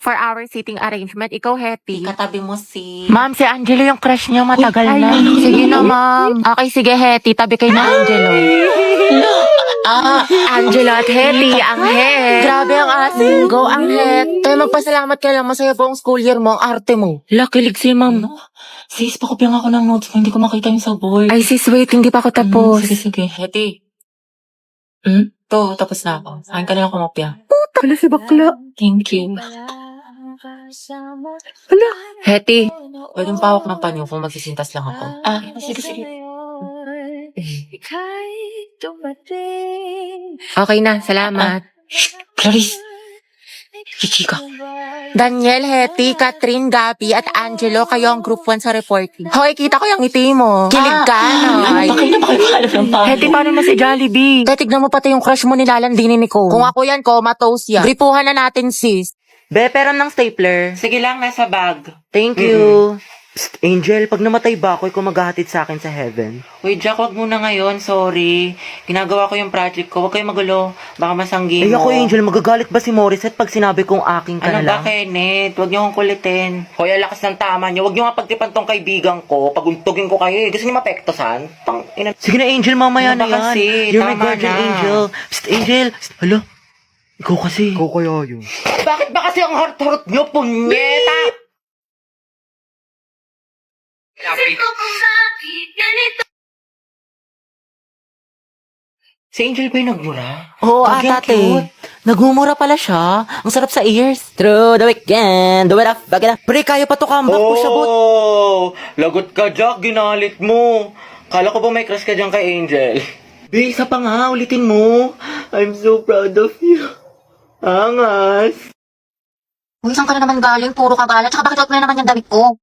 for our seating arrangement. Ikaw, Hetty. Katabi mo si... Ma'am, si Angelo yung crush niya matagal na. Sige na, ma'am. Okay, sige, Hetty. Tabi kayo na, Angelo. Angelo at Hetty, ang het. Grabe ang asin. Go, ang het. Tayo magpasalamat ka lang. Masaya po ang school year mo, ang arte mo. Lakilig si ma'am. Sis, pakopyang ako ng notes mo. Hindi ko makita yung sa board. Ay, sis, wait. Hindi pa ako tapos. Sige. Hetty. To, tapos na ako. Saan ka na lang kumopya? Hala si bakla. Thank you. Hala. Hetty. Pwedeng pawak ng panyo kung magsisintas lang ako. Sige. Okay na, salamat. Clarice. Chichika. Daniel, Hetty, Catherine, Gabi, at Angelo, kayo ang group 1 sa reporting. Hoy, kita ko yung ngiti mo. Kilig ka, no? Bakit na makipaalap ng panyo? Hetty, paano na si Jollibee? Tignan mo pati yung crush mo nilalandinin ni Cole. Kung ako yan, comatose yan. Gripuhan na natin, sis. Be, pero ng stapler. Sige lang, nasa bag. Thank you. Psst, Angel, pag namatay ba ako, ikaw maghahatid sa akin sa heaven? Uy, Jack, wag muna ngayon. Sorry. Ginagawa ko yung project ko. Huwag kayong magulo. Baka masanggi Ay, mo. ako, Angel, magagalit ba si Morissette pag sinabi kong aking ka Ano na ba, lang? Kenneth? Huwag niyo akong kulitin. Hoy, ang lakas ng tama niyo. Huwag niyo nga pagtipan tong kaibigan ko. Paguntugin ko kayo. Gusto niyo mapektosan? Sige na, Angel, mamaya Ano na ba yan. kasi? You're my Tama guardian na. angel. Psst, Angel. Psst, hala. Ikaw kasi. Ikaw kaya yun. Bakit ba kasi ang heart-heart niyo, punyeta? Si Angel ba yung nagmura? Oo, Gagi, ang ate. cute. Nagmumura pala siya. Ang sarap sa ears. Through the weekend. Do it up. Back it up. Pre, kaya pa to comeback po siya, but... Lagot ka, Jack. Ginalit mo. Kala ko ba may crush ka dyan kay Angel? Be, isa pa nga. Ulitin mo. I'm so proud of you. Angas. Uy, saan ka na naman galing? Puro ka galat. Tsaka bakit out mo na naman yung damit ko?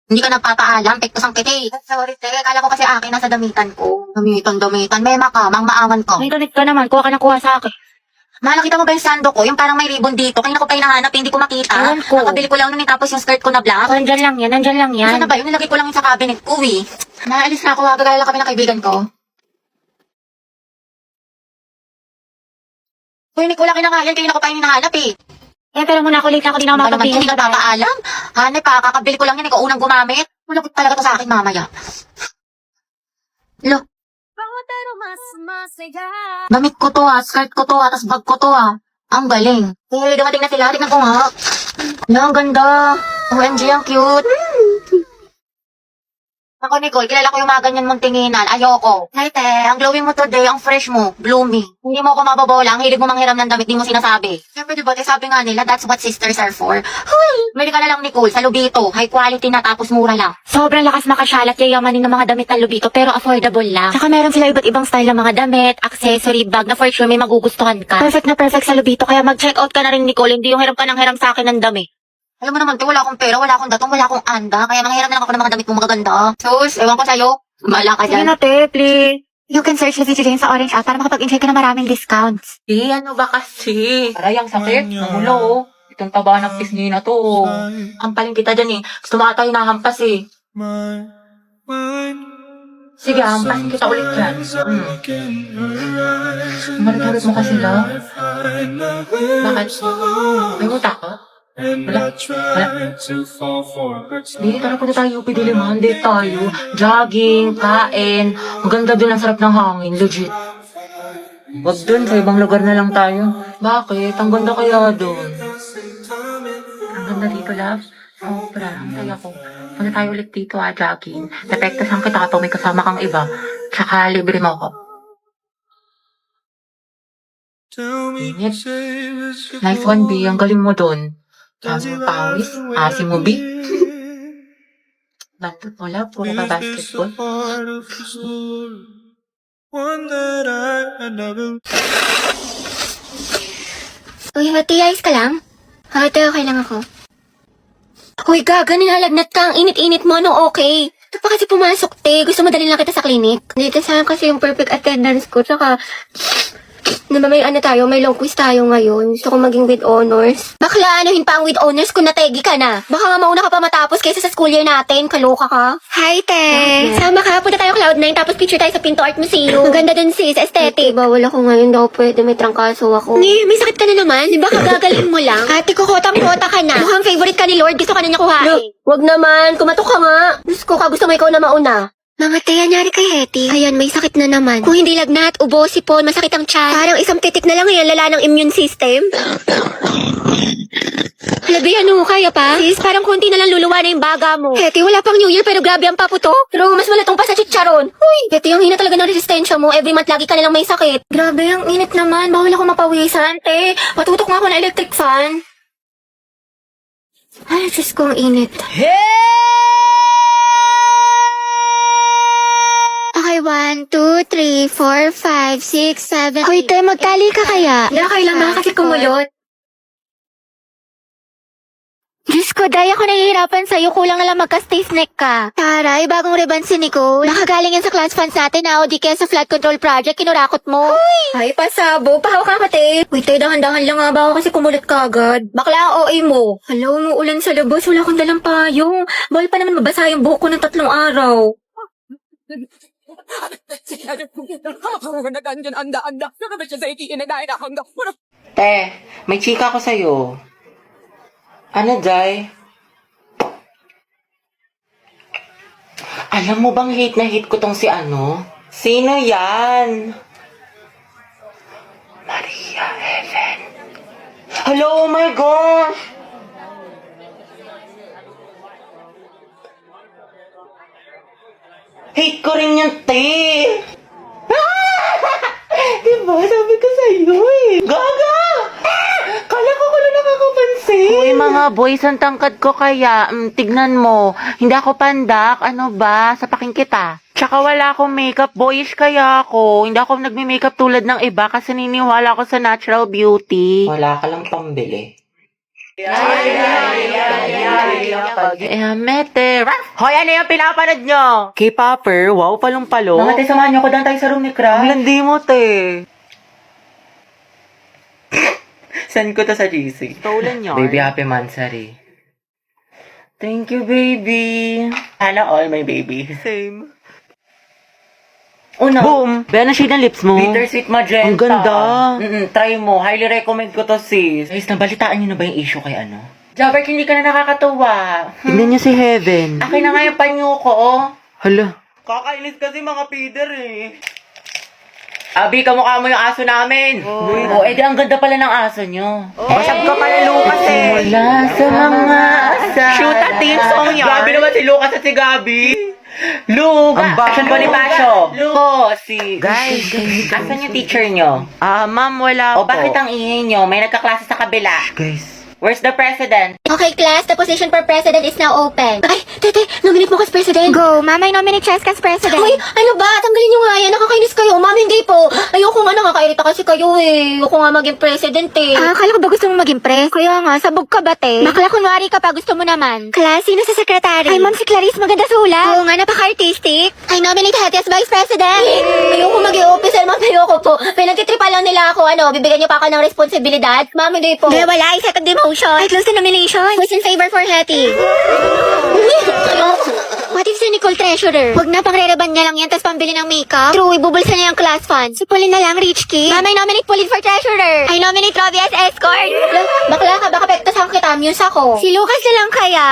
Hindi ka nagpapaalam, pektos ang kiti. Sorry, te. Kala ko kasi akin nasa damitan ko. Damitan. Mema ka, mang-maawan ka. May galit ka naman, kuha ka na kuha sa akin. Mahal, nakita mo ba yung sando ko? Yung parang may ribbon dito. Kanina ko pa hinahanap, hindi ko makita. Ewan ko. Nakabili ko lang nun, tapos yung skirt ko na black. Nandyan lang yan. Saan na ba yun? Nilagay ko lang yun sa cabinet ko, eh. Naalis na ako, gagaya lang kami ng kaibigan ko. Uy, hindi ko lang kinakayan, kanina ko pa yung hinahanap, eh. Eh, pero muna ako late na ako, di na ako Ano naman, makapagpili. hindi ka papaalam. Hanay pa, kakabili ko lang yan, ikaw unang gumamit. Wala ko talaga to sa akin mamaya. Lo, damit ko to skirt ko to tas bag ko to Ang galing. Eh, dumating na sila, tignan ko nga. Ang ganda. OMG, ang cute. Ako, Nicole, kilala ko yung mga ganyan mong tinginan. Ayoko. Hey, te, ang glowing mo today, ang fresh mo, bloomy. Hindi mo ako mababola, ang hilig mo manghiram ng damit, di mo sinasabi. Siyempre, diba, sabi nga nila, that's what sisters are for. Huy! Mili ka na lang, Nicole, sa Lubito. High quality na, tapos mura lang. Sobrang lakas makasyalat, yayamanin ng mga damit ng Lubito, pero affordable lang. Saka meron sila iba't ibang style ng mga damit, accessory, bag, na for sure may magugustuhan ka. Perfect na perfect sa Lubito, kaya mag-check out ka na rin, Nicole, hindi yung hiram ka ng hiram sa akin ng damit. Alam mo naman, te, wala akong pera, wala akong datong, wala akong anda, kaya manghiram na lang ako ng mga damit mo magaganda. Sus, ewan ko sa'yo. Mala ka Sige dyan. na, te, please. You can search Luigi Jane sa Orange app para makapag-enjoy ka ng maraming discounts. Eh, ano ba kasi? Aray, ang sakit. Namulo, oh. Itong taba ng pisngi na to, oh. Ang paling kita dyan, eh. Gusto mo ata hinahampas, eh. Sige, hampasin kita ulit dyan. Marit-harit mo kasi lang. Bakit? May utak ka? Wala. Hindi, tara punta tayo, pidiliman. Date tayo. Jogging, kain. Maganda dun, ang sarap ng hangin. Legit. Wag dun, sa ibang lugar na lang tayo. Bakit? Ang ganda kaya dun. Ang ganda dito, love. Sobra. Ang saya ko. Punta tayo ulit dito, jogging. Depektasan kita kapag may kasama kang iba. Tsaka libre mo ako. Init. Nice one, B. Ang galing mo dun. Ang pawis. Asim mo, B. Bakit wala? Puro ka basketball. Uy, Hati, ayos ka lang? Hati, okay lang ako. Uy, gaga, nilalagnat ka. Ang init-init mo, no, okay. Ito pa kasi pumasok, te. Gusto mo dalhin lang kita sa clinic. Dito saan kasi yung perfect attendance ko, tsaka... Naman may ano tayo, may long quiz tayo ngayon. Gusto ko maging with honors. Bakla, anuhin pa ang with honors kung nategi ka na. Baka nga mauna ka pa matapos kaysa sa school year natin. Kaloka ka. Hi, te. Sama ka, punta tayo Cloud9 tapos picture tayo sa Pinto Art Museum. Maganda dun sis, aesthetic. Bawal ako ngayon daw pwede, may trangkaso ako. May sakit ka na naman. Di ba kagagaling mo lang? Ate ko, kotang-kota ka na. Mukhang favorite ka ni Lord, gusto ka na niya kuhain. Wag naman, kumatok ka nga. Diyos ko ka, gusto mo ikaw na mauna. Mga teya, nyari kay Hetty. Ayan, may sakit na naman. Kung hindi lagnat, ubo, sipon, masakit ang tiyan. Parang isang titik na lang yan, lala ng immune system. Labi, ano, kaya pa? Sis, parang konti na lang luluwa na yung baga mo. Hetty, wala pang New Year pero grabe ang paputok. Pero mas malatong pa sa chicharon. Uy, Hetty, ang hina talaga ng resistensya mo. Every month lagi ka na lang may sakit. Grabe, ang init naman. Bawal ako mapawisan, te. Patutok nga ako ng electric fan. Ay, Diyos ko, ang init. Okay, 1, 2, 3, 4, 5, 6, 7. Hoy, te, magtali ka kaya? Hindi, kailang baka kasi kumulot. Diyos ko, Day, ako nahihirapan sa'yo. Kulang na lang magka-stay snack ka. Taray, bagong ribbon si Nicole. Nakagaling yan sa class funds natin na o di kaya sa flood control project, kinurakot mo. Ay, pasabo. Pahawak ka, te. Uy, te, dahan-dahan lang nga ba ako kasi kumulot ka agad. Bakla ang OA mo. Hala, umuulan sa labas. Wala akong dalang payong. Bawal pa naman mabasa yung buhok ko ng 3 araw. Te, may chika ko sa'yo. Ano, Jai? Alam mo bang hate na hate ko tong si ano? Sino yan? Maria Heaven. Hello, oh my gosh! Hate ko rin yung te! Diba? Sabi ko sa'yo eh. Gaga! Kala ko lang nakakapansin. Uy, mga boys, ang tangkad ko kaya. Tignan mo. Hindi ako pandak. Ano ba? Sapakin kita. Tsaka wala akong makeup. Boyish kaya ako. Hindi ako nagme-makeup tulad ng iba kasi niniwala ako sa natural beauty. Wala ka lang pambili. Mete. Hoy, ano yung pinapanood nyo? K-popper, wow, palong-palo. Mga te, samahan niyo ako doon tayo sa room ni Crash. Ang landi mo, te. Send ko to sa GC. Stolen yun. Baby, happy mansari. Thank you, baby. Sana all, my baby. Same. Una, Boom! Be, ano shade ng lips mo? Bittersweet Magenta. Ang ganda. Try mo. Highly recommend ko to, sis. Guys, nabalitaan niyo na ba yung issue kay ano? Jabert, hindi ka na nakakatuwa. Tignan niyo si Heaven. Akin na nga yung panyo ko, oh. Hala. Kakainis kasi mga feeder eh. Abi, kamukha mo yung aso namin. Oh, edi ang ganda pala ng aso nyo. Basag ka pala, Lucas eh. Wala sa mga asa. Shoot at team song yan. Grabe naman si Lucas at si Gabi. Lucas. Ang bago. Asan Bonifacio? Lucas. Si... Guys. Asan yung teacher nyo? Ma'am, wala O bakit ang ingay nyo? May nagkaklase sa kabila. Guys. Where's the president? Okay, class, the position for president is now open. Ay, tete, nominate mo ka as president. Go, mama, nominate Cheska as president. Uy, ano ba? Tanggalin niyo nga yan. Nakakainis kayo. Ma'am, hindi po. Ayoko nga, nakakairita kasi kayo eh. Ayoko nga maging president eh. Akala ko ba gusto mo maging pres? Kaya nga, sabog ka ba, te? Bakla, kunwari ka pa, gusto mo naman. Class, sino sa secretary? Ay, ma'am, si Clarice, maganda sulat. Oo nga, napaka-artistic. I nominate Hetty as vice president. Ayoko maging officer, ma'am. Ayoko po. Pinagtitripa lang nila ako, bibigyan niyo pa ako ng responsibilidad. Ma'am, hindi po. Hindi, wala. I-second demotion. I close the nomination. Who's in favor for Hetty? What if si Nicole treasurer? Huwag na, pang-re-reban niya lang yan, tapos pambili ng makeup. True, ibubulsa niya yung class fund. Si Pauline na lang, rich kid. Mama, I nominate Pauline for treasurer. I nominate Robbie as escort. Bakla ka, baka pektasan kita, muse ako. Si Lucas na lang kaya.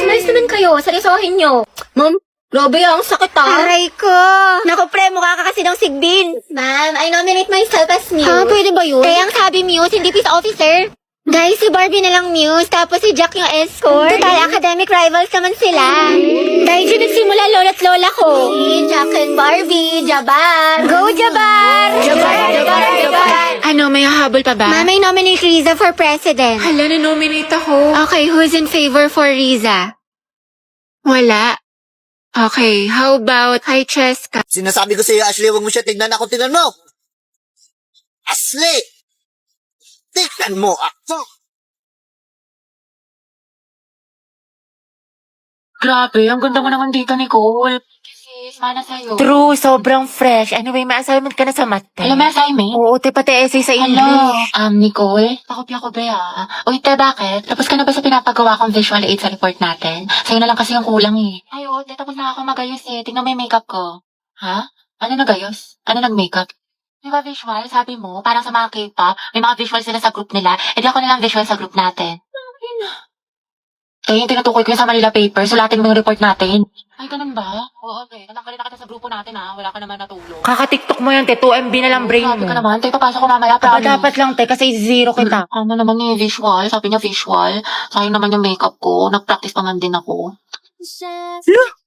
Mas naman kayo, seryosohin nyo. Ma'am, grabe ang sakit Aray ko. Naku, pre, mukha ka kasi ng sigbin. Ma'am, I nominate myself as Muse. Pwede ba yun? Kaya ang sabi Muse, hindi peace officer. Guys, si Barbie na lang Muse, tapos si Jack yung escort. Total, academic rivals naman sila. Dahil dyan nagsimula lola't lola ko. Jack and Barbie, Jabar. Go, Jabar! Jabar! Ano, may hahabol pa ba? Ma'am, I nominate Riza for president. Hala, na-nominate ako. Okay, who's in favor for Riza? Wala. Okay, how about kay Cheska? Sinasabi ko sa'yo, Ashley, huwag mo siya tignan ako, tignan mo! Ashley! Tignan mo ako! Grabe, ang ganda mo naman dito, Nicole. Mana sa'yo. True, sobrang fresh. Anyway, may assignment ka na sa math. Alam mo, assignment? Oo, te, pati essay sa Hello, English. Nicole? Pakopya ko ba Uy, te, bakit? Tapos ka na ba sa pinapagawa kong visual aid sa report natin? Sa'yo na lang kasi yung kulang eh. Ay, oo, te, tapos na ako magayos eh. Tingnan mo yung makeup ko. Ha? Ano nagayos? Ano nag-makeup? Di ba visual? Sabi mo, parang sa mga K-pop, may mga visual sila sa group nila. Eh di ako na lang visual sa group natin. Eh, yung tinutukoy ko yung sa Manila paper, sulatin mo yung report natin. Ay, ganun ba? Oo, okay. Natanggalin na kita sa grupo natin ha. Wala ka naman natulog. Kaka-tiktok mo yan, te. 2 MB na lang brain mo. Sabi ka naman, tayo papasok ko mamaya, Aba, promise. dapat lang, te, kasi zero kita. Ano naman yung visual? Sabi niya visual. Sayang naman yung makeup ko. Nag-practice pa man din ako. Look!